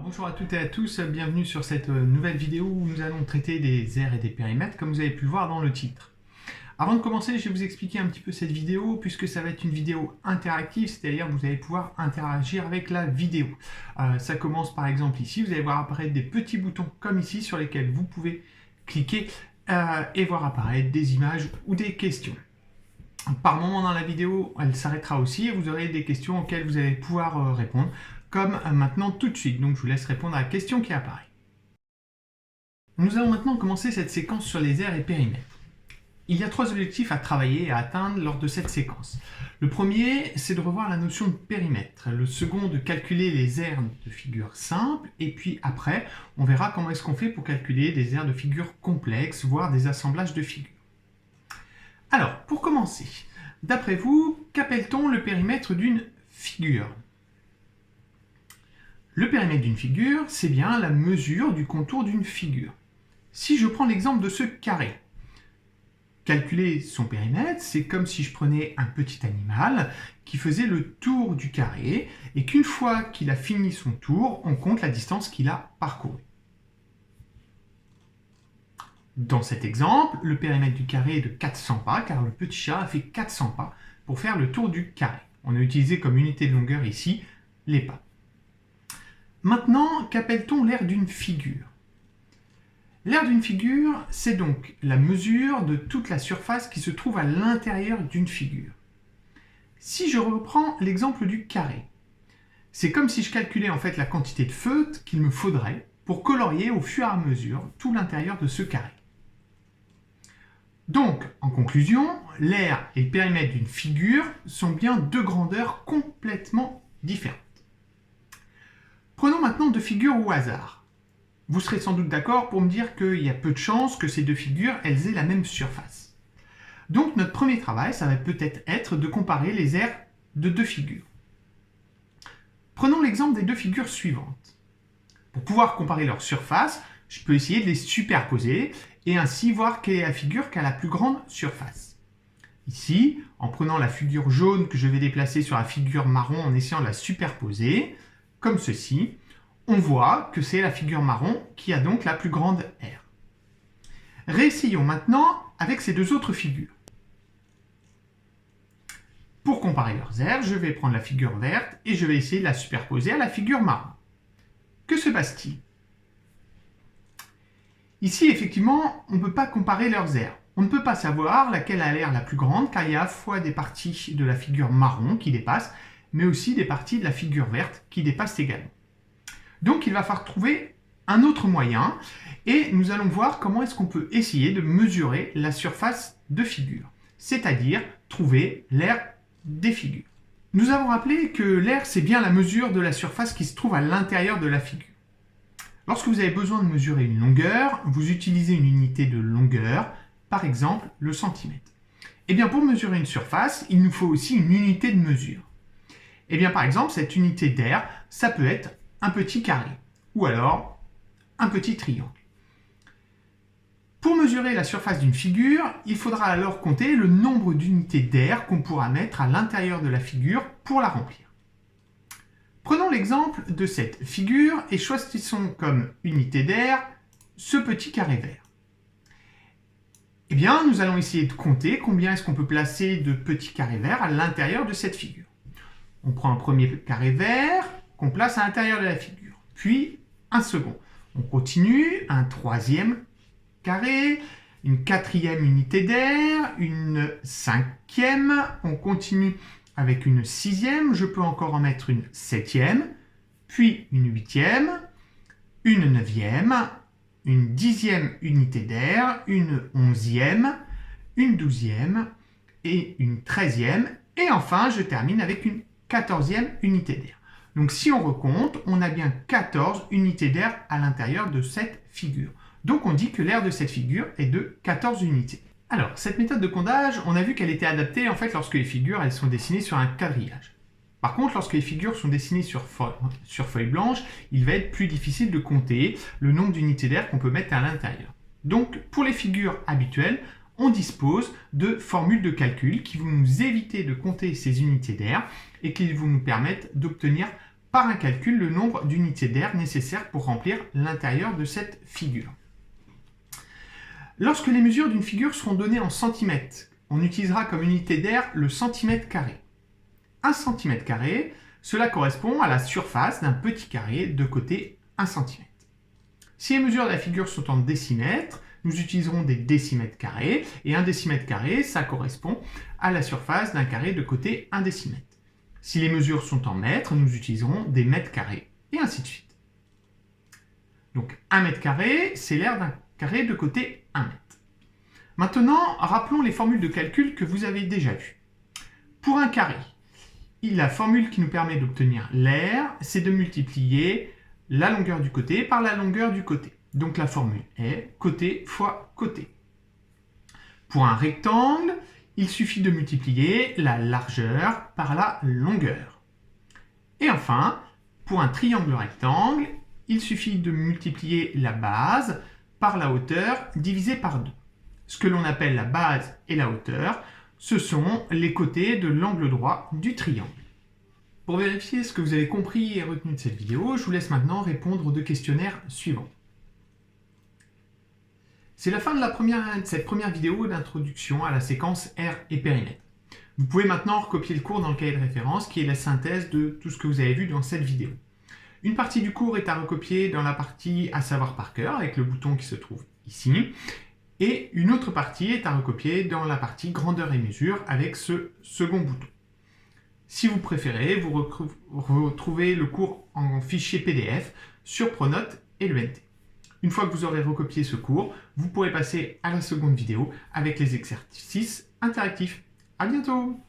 Bonjour à toutes et à tous, bienvenue sur cette nouvelle vidéo où nous allons traiter des aires et des périmètres comme vous avez pu le voir dans le titre. Avant de commencer, je vais vous expliquer un petit peu cette vidéo puisque ça va être une vidéo interactive, c'est-à-dire que vous allez pouvoir interagir avec la vidéo. Ça commence par exemple ici, vous allez voir apparaître des petits boutons comme ici sur lesquels vous pouvez cliquer et voir apparaître des images ou des questions. Par moment dans la vidéo, elle s'arrêtera aussi et vous aurez des questions auxquelles vous allez pouvoir répondre, comme maintenant tout de suite. Donc je vous laisse répondre à la question qui apparaît. Nous allons maintenant commencer cette séquence sur les aires et périmètres. Il y a 3 objectifs à travailler et à atteindre lors de cette séquence. Le premier, c'est de revoir la notion de périmètre. Le second, de calculer les aires de figures simples. Et puis après, on verra comment est-ce qu'on fait pour calculer des aires de figures complexes, voire des assemblages de figures. Alors, pour commencer, d'après vous, qu'appelle-t-on le périmètre d'une figure? Le périmètre d'une figure, c'est bien la mesure du contour d'une figure. Si je prends l'exemple de ce carré, calculer son périmètre, c'est comme si je prenais un petit animal qui faisait le tour du carré et qu'une fois qu'il a fini son tour, on compte la distance qu'il a parcourue. Dans cet exemple, le périmètre du carré est de 400 pas, car le petit chat a fait 400 pas pour faire le tour du carré. On a utilisé comme unité de longueur ici les pas. Maintenant, qu'appelle-t-on l'aire d'une figure? L'aire d'une figure, c'est donc la mesure de toute la surface qui se trouve à l'intérieur d'une figure. Si je reprends l'exemple du carré, c'est comme si je calculais en fait la quantité de feutre qu'il me faudrait pour colorier au fur et à mesure tout l'intérieur de ce carré. Donc, en conclusion, l'aire et le périmètre d'une figure sont bien deux grandeurs complètement différentes. Prenons maintenant deux figures au hasard. Vous serez sans doute d'accord pour me dire qu'il y a peu de chances que ces deux figures elles aient la même surface. Donc notre premier travail, ça va peut-être être de comparer les aires de deux figures. Prenons l'exemple des deux figures suivantes. Pour pouvoir comparer leur surface, je peux essayer de les superposer et ainsi voir quelle est la figure qui a la plus grande surface. Ici, en prenant la figure jaune que je vais déplacer sur la figure marron en essayant de la superposer, comme ceci, on voit que c'est la figure marron qui a donc la plus grande aire. Réessayons maintenant avec ces deux autres figures. Pour comparer leurs aires, je vais prendre la figure verte et je vais essayer de la superposer à la figure marron. Que se passe-t-il? Ici, effectivement, on ne peut pas comparer leurs aires. On ne peut pas savoir laquelle a l'aire la plus grande car il y a à la fois des parties de la figure marron qui dépassent, mais aussi des parties de la figure verte qui dépassent également. Donc il va falloir trouver un autre moyen et nous allons voir comment est-ce qu'on peut essayer de mesurer la surface de figure, c'est-à-dire trouver l'aire des figures. Nous avons rappelé que l'aire c'est bien la mesure de la surface qui se trouve à l'intérieur de la figure. Lorsque vous avez besoin de mesurer une longueur, vous utilisez une unité de longueur, par exemple le centimètre. Et bien pour mesurer une surface, il nous faut aussi une unité de mesure. Et bien par exemple, cette unité d'aire, ça peut être un petit carré ou alors un petit triangle. Pour mesurer la surface d'une figure, il faudra alors compter le nombre d'unités d'aire qu'on pourra mettre à l'intérieur de la figure pour la remplir. Prenons l'exemple de cette figure et choisissons comme unité d'aire ce petit carré vert. Eh bien, nous allons essayer de compter combien est-ce qu'on peut placer de petits carrés verts à l'intérieur de cette figure. On prend un premier carré vert qu'on place à l'intérieur de la figure, puis un second. On continue, un troisième carré, une quatrième unité d'aire, une cinquième, on continue avec une sixième, je peux encore en mettre une septième, puis une huitième, une neuvième, une dixième unité d'aire, une onzième, une douzième et une treizième, et enfin je termine avec une 14e unité d'aire. Donc si on recompte, on a bien 14 unités d'aire à l'intérieur de cette figure. Donc on dit que l'aire de cette figure est de 14 unités. Alors, cette méthode de comptage, on a vu qu'elle était adaptée en fait lorsque les figures elles sont dessinées sur un quadrillage. Par contre, lorsque les figures sont dessinées sur feuille blanche, il va être plus difficile de compter le nombre d'unités d'aire qu'on peut mettre à l'intérieur. Donc, pour les figures habituelles, on dispose de formules de calcul qui vont nous éviter de compter ces unités d'air et qui vont nous permettre d'obtenir par un calcul le nombre d'unités d'air nécessaires pour remplir l'intérieur de cette figure. Lorsque les mesures d'une figure seront données en centimètres, on utilisera comme unité d'air le centimètre carré. Un centimètre carré, cela correspond à la surface d'un petit carré de côté 1 cm. Si les mesures de la figure sont en décimètres, nous utiliserons des décimètres carrés, et un décimètre carré, ça correspond à la surface d'un carré de côté 1 décimètre. Si les mesures sont en mètres, nous utiliserons des mètres carrés, et ainsi de suite. Donc 1 mètre carré, c'est l'aire d'un carré de côté 1 mètre. Maintenant, rappelons les formules de calcul que vous avez déjà vues. Pour un carré, la formule qui nous permet d'obtenir l'aire, c'est de multiplier la longueur du côté par la longueur du côté. Donc la formule est côté fois côté. Pour un rectangle, il suffit de multiplier la largeur par la longueur. Et enfin, pour un triangle rectangle, il suffit de multiplier la base par la hauteur divisée par 2. Ce que l'on appelle la base et la hauteur, ce sont les côtés de l'angle droit du triangle. Pour vérifier ce que vous avez compris et retenu de cette vidéo, je vous laisse maintenant répondre aux deux questionnaires suivants. C'est la fin de cette première vidéo d'introduction à la séquence aire et périmètre. Vous pouvez maintenant recopier le cours dans le cahier de référence qui est la synthèse de tout ce que vous avez vu dans cette vidéo. Une partie du cours est à recopier dans la partie à savoir par cœur avec le bouton qui se trouve ici. Et une autre partie est à recopier dans la partie grandeur et mesure avec ce second bouton. Si vous préférez, vous retrouvez le cours en fichier PDF sur Pronote et l'ENT. Une fois que vous aurez recopié ce cours, vous pourrez passer à la seconde vidéo avec les exercices interactifs. À bientôt!